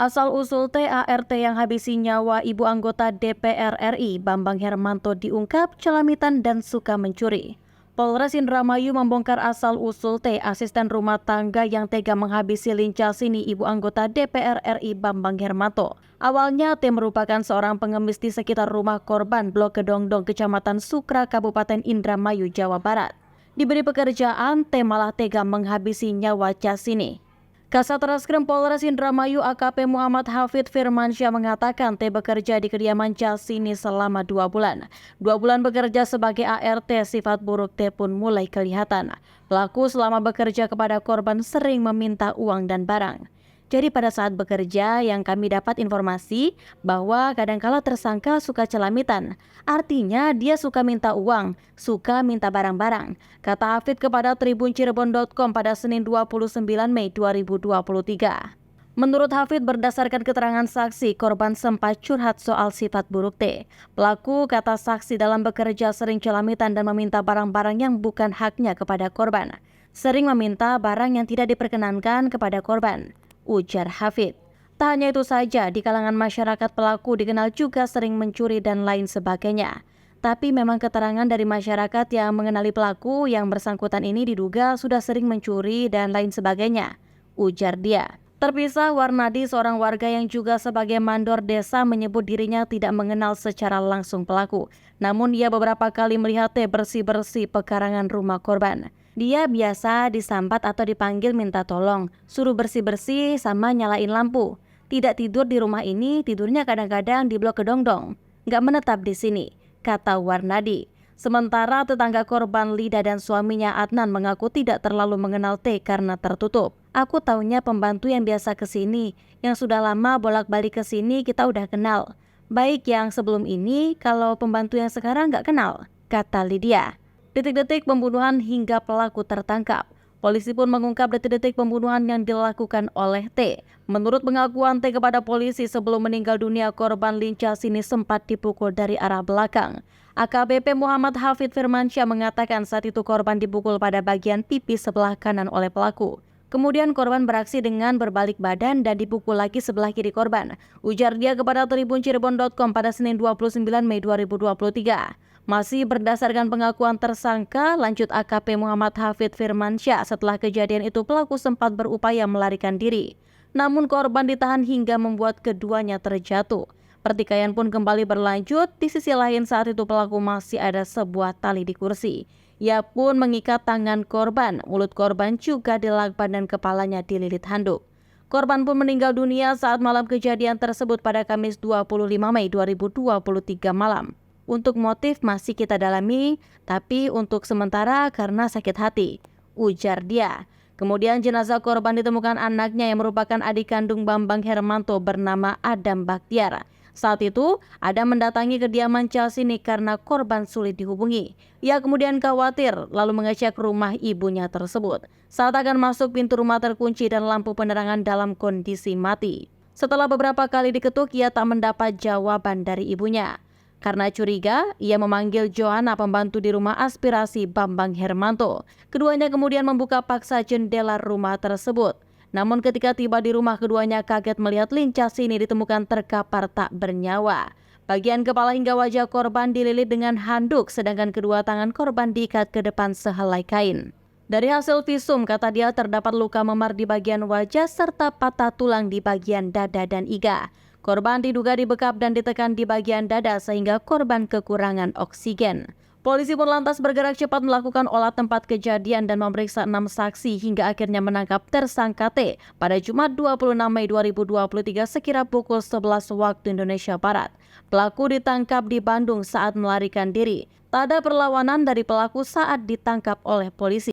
Asal-usul TART yang habisi nyawa ibu anggota DPR RI Bambang Hermanto diungkap celamitan dan suka mencuri. Polres Indramayu membongkar asal-usul T, asisten rumah tangga yang tega menghabisi lincah-sini ibu anggota DPR RI Bambang Hermanto. Awalnya T merupakan seorang pengemis di sekitar rumah korban Blok Kedongdong, Kecamatan Sukra, Kabupaten Indramayu, Jawa Barat. Diberi pekerjaan, T malah tega menghabisi nyawa Casini. Kasat Reskrim Polres Indramayu AKP Muhammad Hafid Firmansyah mengatakan T bekerja di kediaman Casini selama 2 bulan. 2 bulan bekerja sebagai ART, sifat buruk T pun mulai kelihatan. Pelaku selama bekerja kepada korban sering meminta uang dan barang. Jadi pada saat bekerja yang kami dapat informasi bahwa kadangkala tersangka suka celamitan. Artinya dia suka minta uang, suka minta barang-barang. Kata Hafid kepada tribuncirebon.com pada Senin 29 Mei 2023. Menurut Hafid, berdasarkan keterangan saksi, korban sempat curhat soal sifat buruk T. Pelaku, kata saksi, dalam bekerja sering celamitan dan meminta barang-barang yang bukan haknya kepada korban. Sering meminta barang yang tidak diperkenankan kepada korban, ujar Hafid. Tak hanya itu saja, di kalangan masyarakat pelaku dikenal juga sering mencuri dan lain sebagainya. Tapi memang keterangan dari masyarakat yang mengenali pelaku yang bersangkutan ini diduga sudah sering mencuri dan lain sebagainya, ujar dia. Terpisah, Warnadi, seorang warga yang juga sebagai mandor desa, menyebut dirinya tidak mengenal secara langsung pelaku. Namun ia beberapa kali melihat T bersih-bersih pekarangan rumah korban. Dia biasa disambat atau dipanggil minta tolong, suruh bersih-bersih sama nyalain lampu. Tidak tidur di rumah ini, tidurnya kadang-kadang di Blok Kedongdong. Nggak menetap di sini, kata Warnadi. Sementara tetangga korban Lida dan suaminya Adnan mengaku tidak terlalu mengenal T karena tertutup. Aku taunya pembantu yang biasa kesini, yang sudah lama bolak-balik kesini kita udah kenal. Baik yang sebelum ini, kalau pembantu yang sekarang nggak kenal, kata Lydia. Detik-detik pembunuhan hingga pelaku tertangkap. Polisi pun mengungkap detik-detik pembunuhan yang dilakukan oleh T. Menurut pengakuan T kepada polisi, sebelum meninggal dunia, korban lincah sini sempat dipukul dari arah belakang. AKBP Muhammad Hafid Firmansyah mengatakan saat itu korban dipukul pada bagian pipi sebelah kanan oleh pelaku. Kemudian korban beraksi dengan berbalik badan dan dipukul lagi sebelah kiri korban, ujar dia kepada tribuncirebon.com pada Senin 29 Mei 2023. Masih berdasarkan pengakuan tersangka, lanjut AKP Muhammad Hafid Firmansyah, setelah kejadian itu pelaku sempat berupaya melarikan diri. Namun korban ditahan hingga membuat keduanya terjatuh. Pertikaian pun kembali berlanjut. Di sisi lain saat itu pelaku masih ada sebuah tali di kursi. Ia pun mengikat tangan korban, mulut korban juga dilakban dan kepalanya dililit handuk. Korban pun meninggal dunia saat malam kejadian tersebut pada Kamis 25 Mei 2023 malam. Untuk motif masih kita dalami, tapi untuk sementara karena sakit hati, ujar dia. Kemudian jenazah korban ditemukan anaknya yang merupakan adik kandung Bambang Hermanto bernama Adam Baktiar. Saat itu, Adam mendatangi kediaman Casini karena korban sulit dihubungi. Ia kemudian khawatir, lalu mengecek rumah ibunya tersebut. Saat akan masuk, pintu rumah terkunci dan lampu penerangan dalam kondisi mati. Setelah beberapa kali diketuk, ia tak mendapat jawaban dari ibunya. Karena curiga, ia memanggil Joanna, pembantu di rumah aspirasi Bambang Hermanto. Keduanya kemudian membuka paksa jendela rumah tersebut. Namun ketika tiba di rumah, keduanya kaget melihat lincah sini ditemukan terkapar tak bernyawa. Bagian kepala hingga wajah korban dililit dengan handuk, sedangkan kedua tangan korban diikat ke depan sehelai kain. Dari hasil visum, kata dia, terdapat luka memar di bagian wajah serta patah tulang di bagian dada dan iga. Korban diduga dibekap dan ditekan di bagian dada sehingga korban kekurangan oksigen. Polisi pun lantas bergerak cepat melakukan olah tempat kejadian dan memeriksa 6 saksi hingga akhirnya menangkap tersangka T pada Jumat 26 Mei 2023 sekira pukul 11 waktu Indonesia Barat. Pelaku ditangkap di Bandung saat melarikan diri. Tak ada perlawanan dari pelaku saat ditangkap oleh polisi.